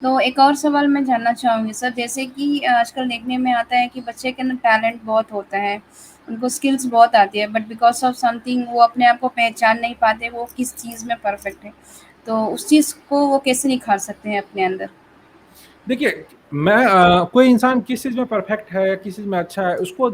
तो एक और सवाल मैं जानना चाहूँगी सर, जैसे कि आजकल देखने में आता है कि बच्चे के अंदर टैलेंट बहुत होता है, उनको स्किल्स बहुत आती है, बट बिकॉज़ ऑफ समथिंग वो अपने आप को पहचान नहीं पाते, वो किस चीज़ में परफेक्ट है। तो उस चीज़ को वो कैसे निखार सकते हैं अपने अंदर? देखिए, मैं कोई इंसान किस चीज़ में परफेक्ट है या किस चीज़ में अच्छा है, उसको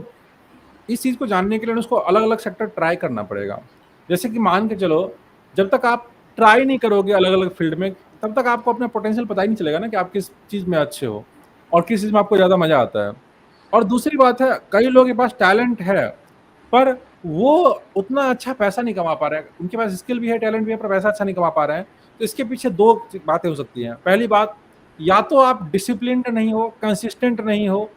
इस चीज़ को जानने के लिए उसको अलग-अलग सेक्टर ट्राई करना पड़ेगा। जैसे कि मान के चलो, जब तक आप ट्राई नहीं करोगे अलग-अलग फील्ड में, तब तक आपको अपना पोटेंशियल पता ही नहीं चलेगा ना कि आप किस चीज़ में अच्छे हो और किस चीज़ में आपको ज़्यादा मज़ा आता है। और दूसरी बात है, कई लोगों के पास टैलेंट है, पर वो उतना अच्छा पैसा नहीं कमा पा रहे हैं। उनके पास स्किल भी है, टैलेंट भी है, पर पैसा अच्छा नहीं कमा पा रहे हैं। तो इसके पीछे 2 बातें हो सकती हैं। पहली बात, या तो आप डिसिप्लिन्ड नहीं हो, कंसिस्टेंट नहीं हो,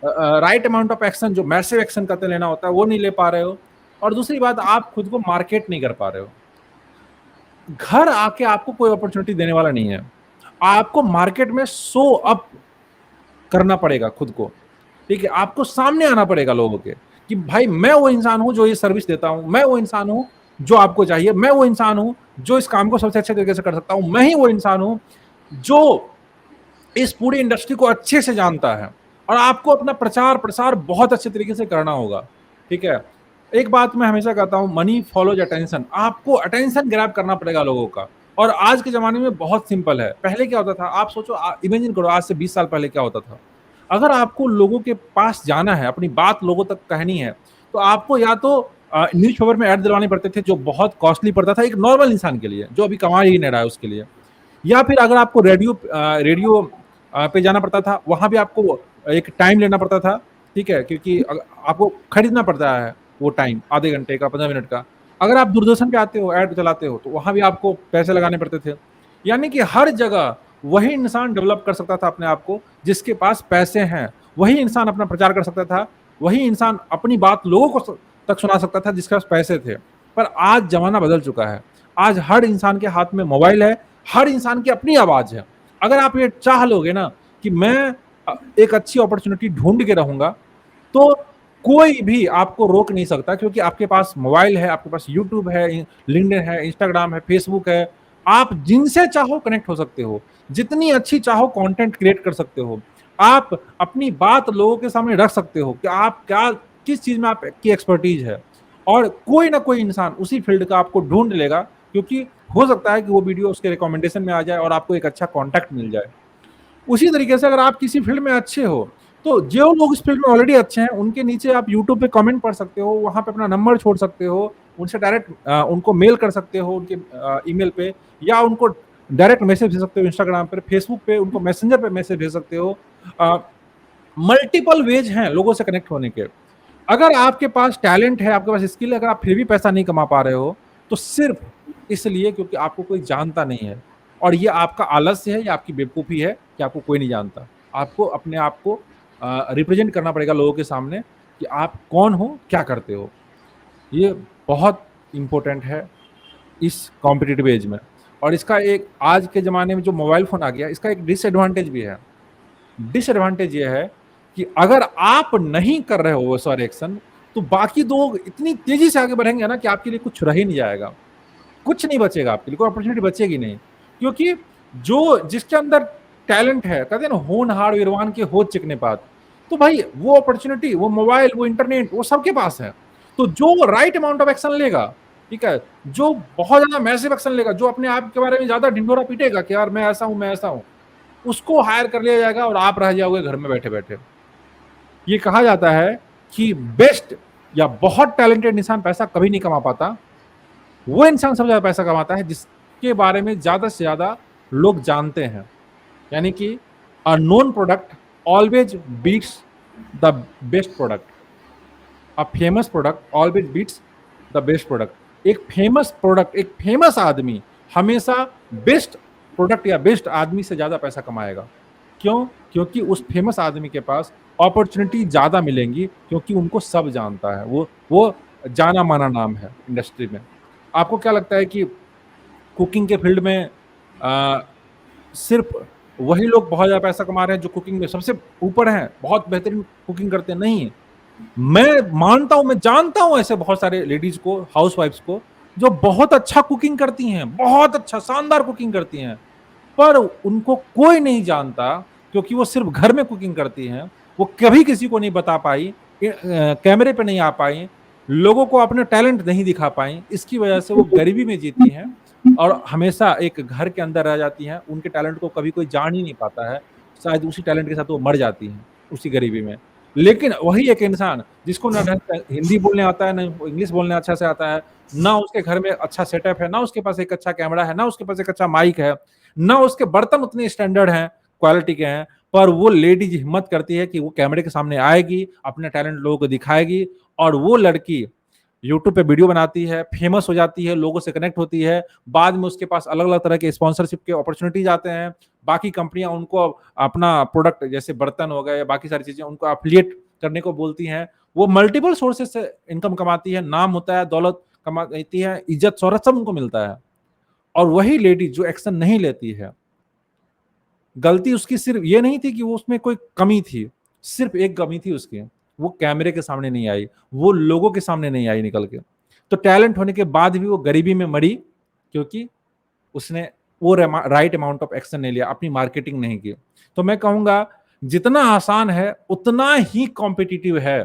राइट अमाउंट ऑफ एक्शन, जो मैसिव एक्शन करते लेना होता है, वो नहीं ले पा रहे हो। और दूसरी बात, आप खुद को मार्केट नहीं कर पा रहे हो। घर आके आपको कोई अपॉर्चुनिटी देने वाला नहीं है। आपको मार्केट में शो अप करना पड़ेगा खुद को। ठीक है, आपको सामने आना पड़ेगा लोगों के कि भाई मैं वो इंसान हूं जो ये सर्विस देता हूं, मैं वो इंसान हूं जो आपको चाहिए, मैं वो इंसान हूं जो इस काम को सबसे अच्छे तरीके से कर सकता हूं, मैं ही वो इंसान हूं जो इस पूरी इंडस्ट्री को अच्छे से जानता है। और आपको अपना प्रचार प्रसार बहुत अच्छे तरीके से करना होगा। ठीक है, एक बात मैं हमेशा कहता हूं, मनी फॉलोज अटेंशन। आपको अटेंशन ग्रैब करना पड़ेगा लोगों का। और आज के जमाने में बहुत सिंपल है। पहले क्या होता था, आप सोचो, इमेजिन करो आज से 20 साल पहले क्या होता था। अगर आपको लोगों के पास जाना है, अपनी बात लोगों तक कहनी है, तो आपको या तो न्यूज़पेपर में ऐड दिलवाने पड़ते थे, जो बहुत कॉस्टली पड़ता था एक नॉर्मल इंसान के लिए जो अभी कमा ही नहीं रहा है उसके लिए। या फिर अगर आपको रेडियो पे जाना पड़ता था, वहां भी आपको एक टाइम लेना पड़ता था। ठीक है, क्योंकि आपको खरीदना पड़ता है वो टाइम, आधे घंटे का, 15 मिनट का। अगर आप दूरदर्शन पे आते हो, ऐड चलाते हो, तो वहां भी आपको पैसे लगाने पड़ते थे। यानी कि हर जगह वही इंसान डेवलप कर सकता था अपने आप को जिसके पास पैसे हैं। वही इंसान अपना प्रचार कर सकता था। वही इंसान अपनी बात लोगों को तक सुना सकता था जिसके पास पैसे थे। पर आज जमाना बदल चुका है। आज हर इंसान के हाथ में मोबाइल है। हर इंसान की अपनी आवाज है। अगर आप ये चाह लोगे ना कि मैं एक अच्छी अपॉर्चुनिटी ढूंढ के रहूंगा, तो कोई भी आपको रोक नहीं सकता, क्योंकि आपके पास मोबाइल है, आपके पास यूट्यूब है, लिंक्डइन है, इंस्टाग्राम है, फेसबुक है। आप जिनसे चाहो कनेक्ट हो सकते हो, जितनी अच्छी चाहो कंटेंट क्रिएट कर सकते हो। आप अपनी बात लोगों के सामने रख सकते हो कि आप क्या, किस चीज में आपकी एक्सपर्टीज है। और कोई ना कोई इंसान उसी फील्ड का आपको ढूंढ लेगा, क्योंकि हो सकता है कि वो वीडियो उसके रिकमेंडेशन में आ जाए और आपको एक अच्छा कॉन्टैक्ट मिल जाए। उसी तरीके से अगर आप किसी फील्ड में अच्छे हो, तो जो लोग इस फील्ड में ऑलरेडी अच्छे हैं उनके नीचे आप यूट्यूब पे कमेंट पढ़ सकते हो, वहां पे अपना नंबर छोड़ सकते हो, उनसे डायरेक्ट उनको मेल कर सकते हो उनके ईमेल पे, या उनको डायरेक्ट मैसेज भेज सकते हो इंस्टाग्राम पे, फेसबुक पे उनको मैसेंजर पे मैसेज भेज सकते हो। मल्टीपल वेज हैं लोगों से कनेक्ट होने के। अगर आपके पास टैलेंट है, आपके पास स्किल है, अगर आप फिर भी पैसा नहीं कमा पा रहे हो, तो सिर्फ इसलिए क्योंकि आपको कोई जानता नहीं है। और ये आपका आलस्य है या आपकी बेवकूफ़ी है कि आपको कोई नहीं जानता। आपको अपने आप को रिप्रेजेंट करना पड़ेगा लोगों के सामने कि आप कौन हो, क्या करते हो। ये बहुत इम्पोर्टेंट है इस कॉम्पिटिटिव एज में। और इसका एक, आज के ज़माने में जो मोबाइल फ़ोन आ गया, इसका एक डिसएडवांटेज भी है। डिसएडवांटेज ये है कि अगर आप नहीं कर रहे हो वो सारे एक्शन, तो बाकी लोग इतनी तेजी से आगे बढ़ेंगे ना कि आपके लिए कुछ रह ही नहीं जाएगा। कुछ नहीं बचेगा आपके लिए, कोई अपॉर्चुनिटी बचेगी नहीं। क्योंकि जो जिसके अंदर टैलेंट है, कहते हैं ना, होनहार वीरवान के होत चिकने पात। तो भाई वो अपॉर्चुनिटी, वो मोबाइल, वो इंटरनेट, वो सबके पास है। तो जो राइट अमाउंट ऑफ एक्शन लेगा, ठीक है, जो बहुत ज्यादा मैसिव एक्शन लेगा, जो अपने आप के बारे में ज्यादा ढिंढोरा पीटेगा कि यार मैं ऐसा हूं, मैं ऐसा हूं, उसको हायर कर लिया जाएगा और आप रह जाओगे घर में बैठे बैठे। ये कहा जाता है कि बेस्ट या बहुत टैलेंटेड इंसान पैसा कभी नहीं कमा पाता। वो इंसान सबसे ज्यादा पैसा कमाता है जिसके बारे में ज्यादा से ज्यादा लोग जानते हैं। यानी कि a known product always beats the best product. A famous product always beats the best product. एक फेमस प्रोडक्ट, एक फेमस आदमी हमेशा बेस्ट प्रोडक्ट या बेस्ट आदमी से ज्यादा पैसा कमाएगा। क्यों? क्योंकि उस फेमस आदमी के पास अपॉर्चुनिटी ज्यादा मिलेंगी, क्योंकि उनको सब जानता है। वो जाना माना नाम है इंडस्ट्री में। आपको क्या लगता है कि कुकिंग के फील्ड में आ, सिर्फ वही लोग बहुत ज्यादा पैसा कमा रहे हैं जो कुकिंग में सबसे ऊपर हैं, बहुत बेहतरीन कुकिंग करते हैं? नहीं। मैं मानता हूं, मैं जानता हूं ऐसे बहुत सारे लेडीज को, हाउस वाइफ्स को, जो बहुत अच्छा कुकिंग करती हैं, बहुत अच्छा शानदार कुकिंग करती हैं, पर उनको कोई नहीं जानता, क्योंकि वो सिर्फ घर में कुकिंग करती हैं, वो कभी किसी को नहीं बता पाई, कैमरे पे नहीं आ पाई, लोगों को अपने टैलेंट नहीं दिखा पाई, इसकी वजह से वो गरीबी में जीती हैं और हमेशा एक घर के अंदर रह जाती हैं, उनके टैलेंट को कभी कोई जान ही नहीं पाता है, शायद उसी टैलेंट के साथ वो मर जाती हैं, उसी गरीबी में। लेकिन वही एक इंसान जिसको ना ढंग से हिंदी बोलने आता है, ना इंग्लिश बोलने अच्छा से आता है, ना उसके घर में अच्छा सेटअप है, ना उसके पास एक अच्छा कैमरा है, ना उसके पास एक अच्छा माइक है, ना उसके बर्तन उतने स्टैंडर्ड हैं, क्वालिटी के हैं, पर वो लेडीज हिम्मत करती है कि वो कैमरे के सामने आएगी, अपने टैलेंट लोगों को दिखाएगी, और वो लड़की यूट्यूब पे वीडियो बनाती है, फेमस हो जाती है, लोगों से कनेक्ट होती है, बाद में उसके पास अलग-अलग तरह के स्पॉन्सरशिप के अपॉर्चुनिटीज आते हैं, बाकी कंपनियां उनको अपना प्रोडक्ट जैसे बर्तन हो गए या बाकी सारी चीजें उनको एफिलिएट करने को बोलती हैं, वो मल्टीपल सोर्सेस से इनकम कमाती है, नाम होता है, दौलत कमाती है, इज्जत शोहरत सब उनको मिलता है। और वही लेडी जो एक्शन नहीं लेती है, गलती उसकी सिर्फ ये नहीं थी कि वो उसमें कोई कमी थी, सिर्फ एक कमी थी उसकी, वो कैमरे के सामने नहीं आई, वो लोगों के सामने नहीं आई निकल के। तो टैलेंट होने के बाद भी वो गरीबी में मरी, क्योंकि उसने वो राइट अमाउंट ऑफ एक्शन नहीं लिया, अपनी मार्केटिंग नहीं की। तो मैं कहूंगा जितना आसान है उतना ही कॉम्पिटिटिव है।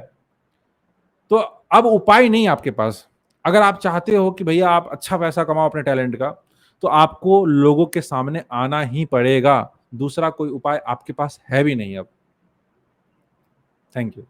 तो अब उपाय नहीं आपके पास। अगर आप चाहते हो कि भैया आप अच्छा पैसा कमाओ अपने टैलेंट का, तो आपको लोगों के सामने आना ही पड़ेगा। दूसरा कोई उपाय आपके पास है भी नहीं अब। Thank you.